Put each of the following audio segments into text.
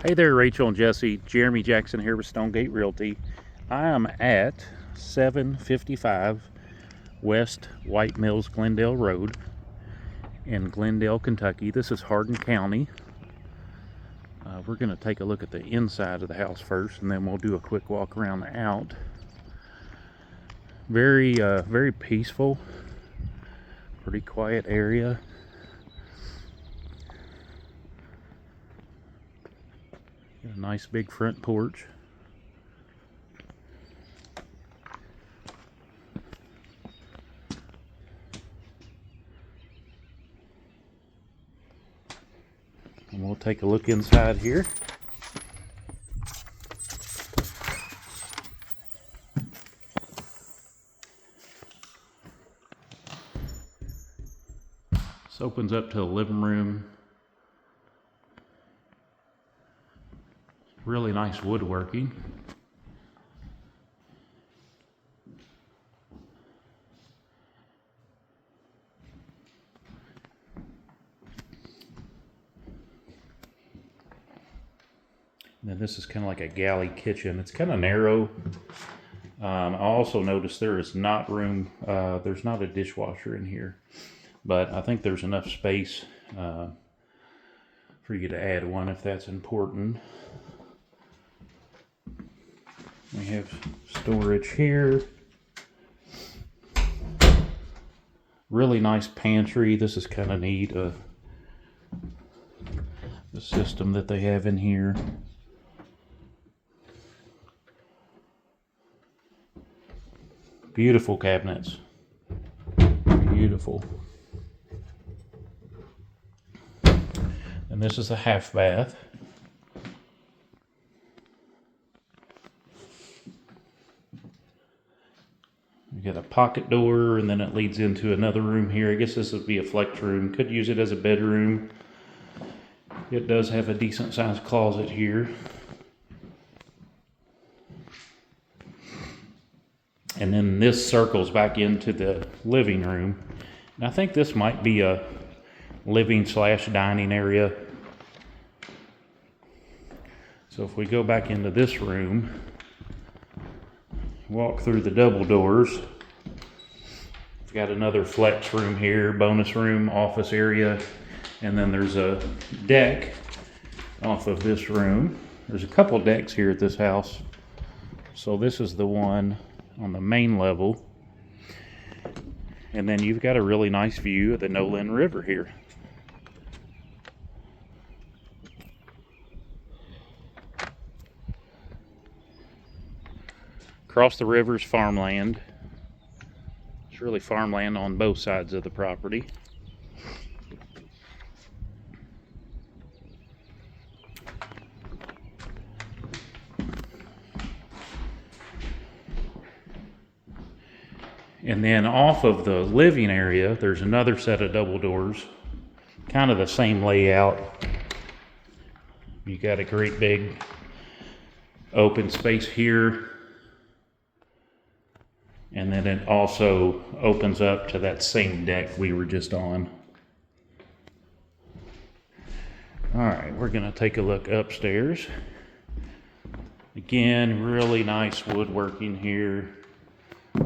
Hey there, Rachel and Jesse. Jeremy Jackson here with Stonegate Realty. I am at 755 West White Mills Glendale Road in Glendale, Kentucky. This is Hardin County. We're going to take a look at the inside of the house first, and then we'll do a quick walk around the out. Very peaceful, pretty quiet area. Got a nice big front porch. And we'll take a look inside here. This opens up to the living room. Really nice woodworking. And then this is kind of like a galley kitchen. It's kind of narrow. I also noticed there is not room, there's not a dishwasher in here, but I think there's enough space for you to add one if that's important. We have storage here. Really nice pantry. This is kind of neat. The system that they have in here. Beautiful cabinets. Beautiful. And this is a half bath. You got a pocket door, and then it leads into another room here. I guess this would be a flex room. Could use it as a bedroom. It does have a decent sized closet here. And then this circles back into the living room. And I think this might be a living/dining area. So if we go back into this room, walk through the double doors, we've got another flex room here, bonus room, office area, and then there's a deck off of this room. There's a couple decks here at this house. So this is the one on the main level. And then you've got a really nice view of the Nolan River here. Across the river is farmland. It's really farmland on both sides of the property. And then off of the living area, there's another set of double doors. Kind of the same layout. You got a great big open space here. And then it also opens up to that same deck we were just on. All right, we're gonna take a look upstairs. Again, really nice woodworking here.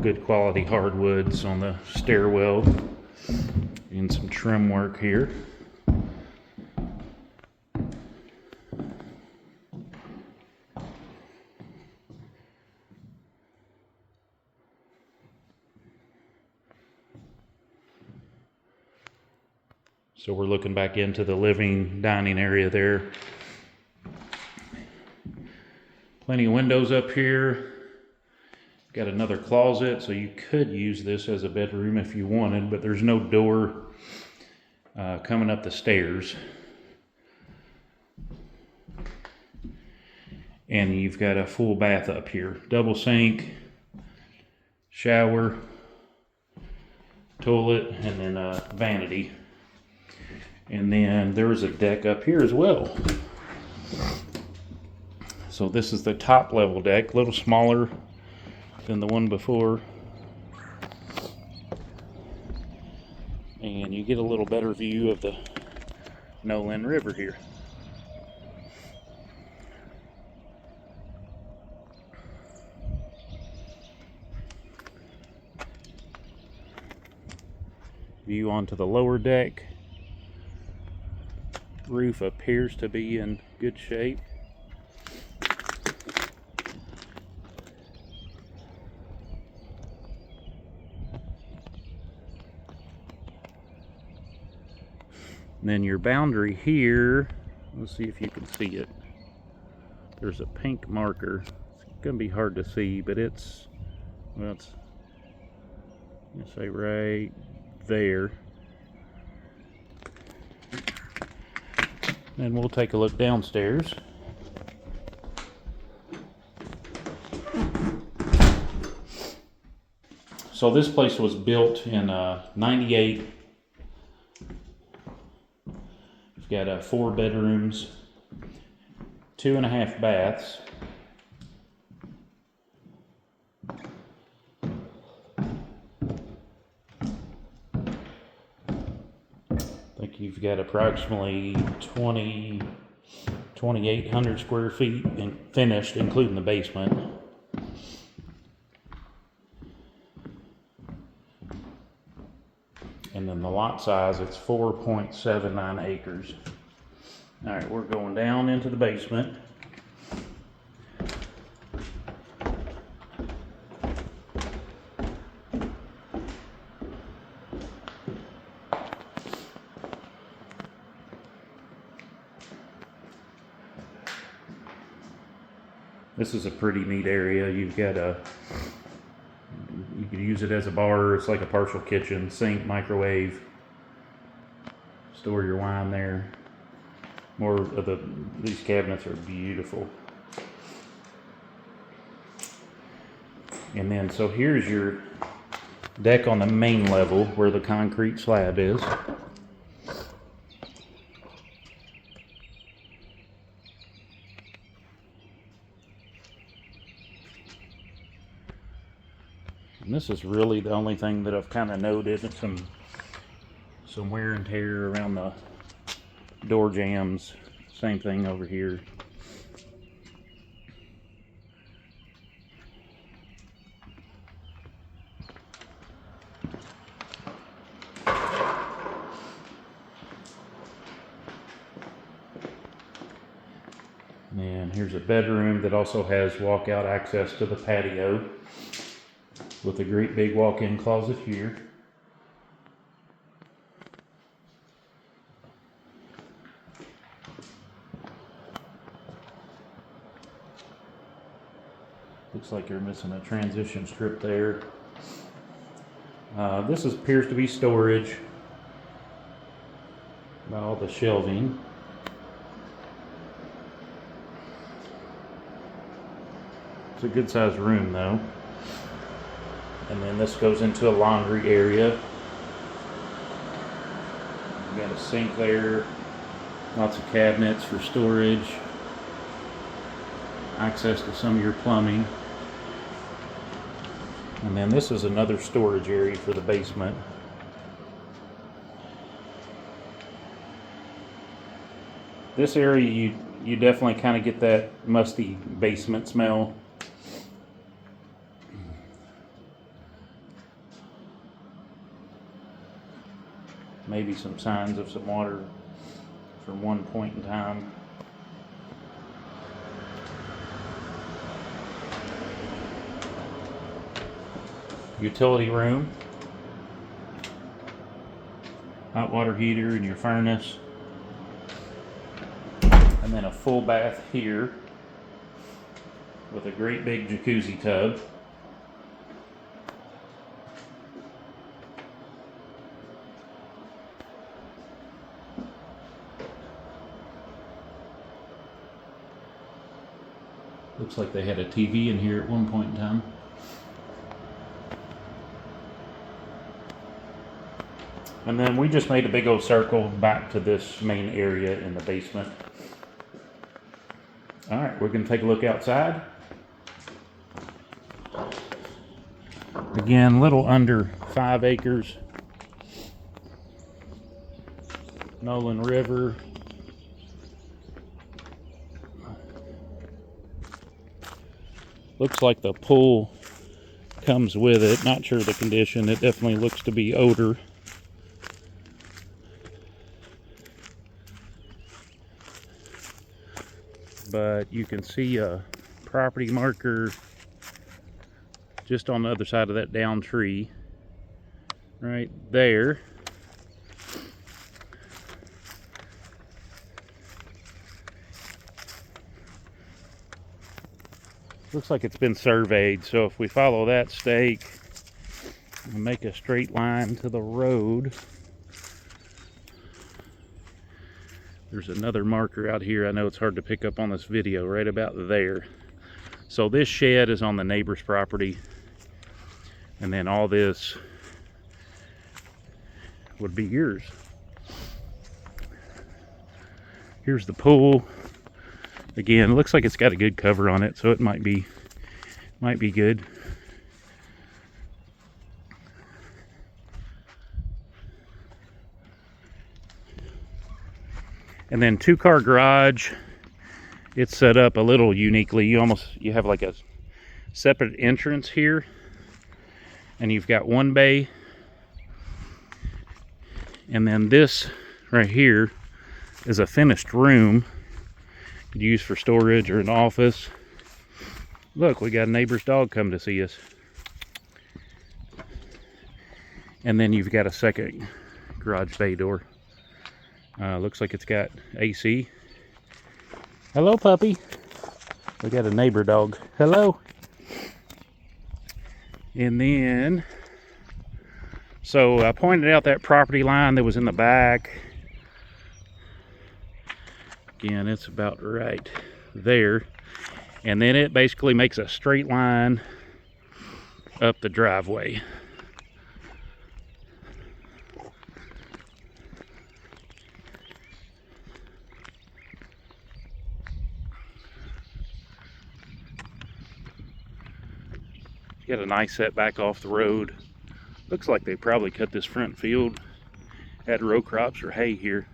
Good quality hardwoods on the stairwell. And some trim work here. So we're looking back into the living dining area there. Plenty of windows up here. Got another closet, so you could use this as a bedroom if you wanted, but there's no door coming up the stairs. And you've got a full bath up here. Double sink, shower, toilet, and then a vanity. And then there is a deck up here as well. So this is the top level deck, a little smaller than the one before. And you get a little better view of the Nolan River here. View onto the lower deck. Roof appears to be in good shape. And then your boundary here, let's see if you can see it. There's a pink marker. It's gonna be hard to see, but it's, well, it's, I'm gonna say right there. And we'll take a look downstairs. So this place was built in 98. It's got 4 bedrooms, 2.5 baths. I think you've got approximately 2,800 square feet finished, including the basement. And then the lot size, it's 4.79 acres. All right, we're going down into the basement. This is a pretty neat area. You've got you could use it as a bar. It's like a partial kitchen, sink, microwave. Store your wine there. More of these cabinets are beautiful. And then, so here's your deck on the main level where the concrete slab is. And this is really the only thing that I've kind of noted, some wear and tear around the door jambs. Same thing over here. And here's a bedroom that also has walkout access to the patio, with a great big walk-in closet here. Looks like you're missing a transition strip there. This appears to be storage by all the shelving. It's a good sized room though. And then this goes into a laundry area. You got a sink there, lots of cabinets for storage, access to some of your plumbing. And then this is another storage area for the basement. This area, you definitely kind of get that musty basement smell. Maybe some signs of some water from one point in time. Utility room, hot water heater and your furnace, and then a full bath here with a great big jacuzzi tub. Looks like they had a TV in here at one point in time. And then we just made a big old circle back to this main area in the basement. All right, we're going to take a look outside. Again, little under 5 acres. Nolan River. Looks like the pool comes with it. Not sure the condition. It definitely looks to be older. but you can see a property marker just on the other side of that down tree right there. Looks like it's been surveyed, so if we follow that stake and make a straight line to the road, there's another marker out here. I know it's hard to pick up on this video, right about there. So this shed is on the neighbor's property, and then all this would be yours. Here's the pool. Again, it looks like it's got a good cover on it, so it might be good. And then 2-car garage. It's set up a little uniquely. You have like a separate entrance here, and you've got one bay, and then this right here is a finished room you could use for storage or an office. Look, we got a neighbor's dog come to see us. And then you've got a second garage bay door. Looks like it's got AC. Hello, puppy. We got a neighbor dog. Hello. And then, so I pointed out that property line that was in the back. Again, it's about right there. And then it basically makes a straight line up the driveway. Got a nice setback off the road. Looks like they probably cut this front field, had row crops or hay here.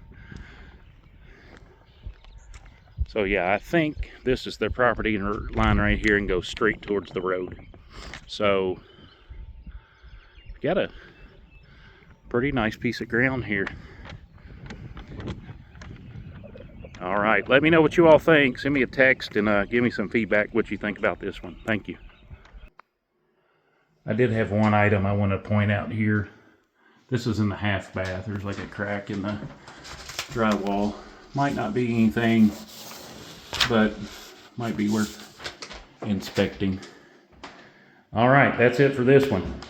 So yeah, I think this is their property line right here and goes straight towards the road. So got a pretty nice piece of ground here. All right, let me know what you all think. Send me a text and give me some feedback what you think about this one. Thank you. I did have one item I want to point out here. This is in the half bath. There's like a crack in the drywall. Might not be anything, but might be worth inspecting. All right, that's it for this one.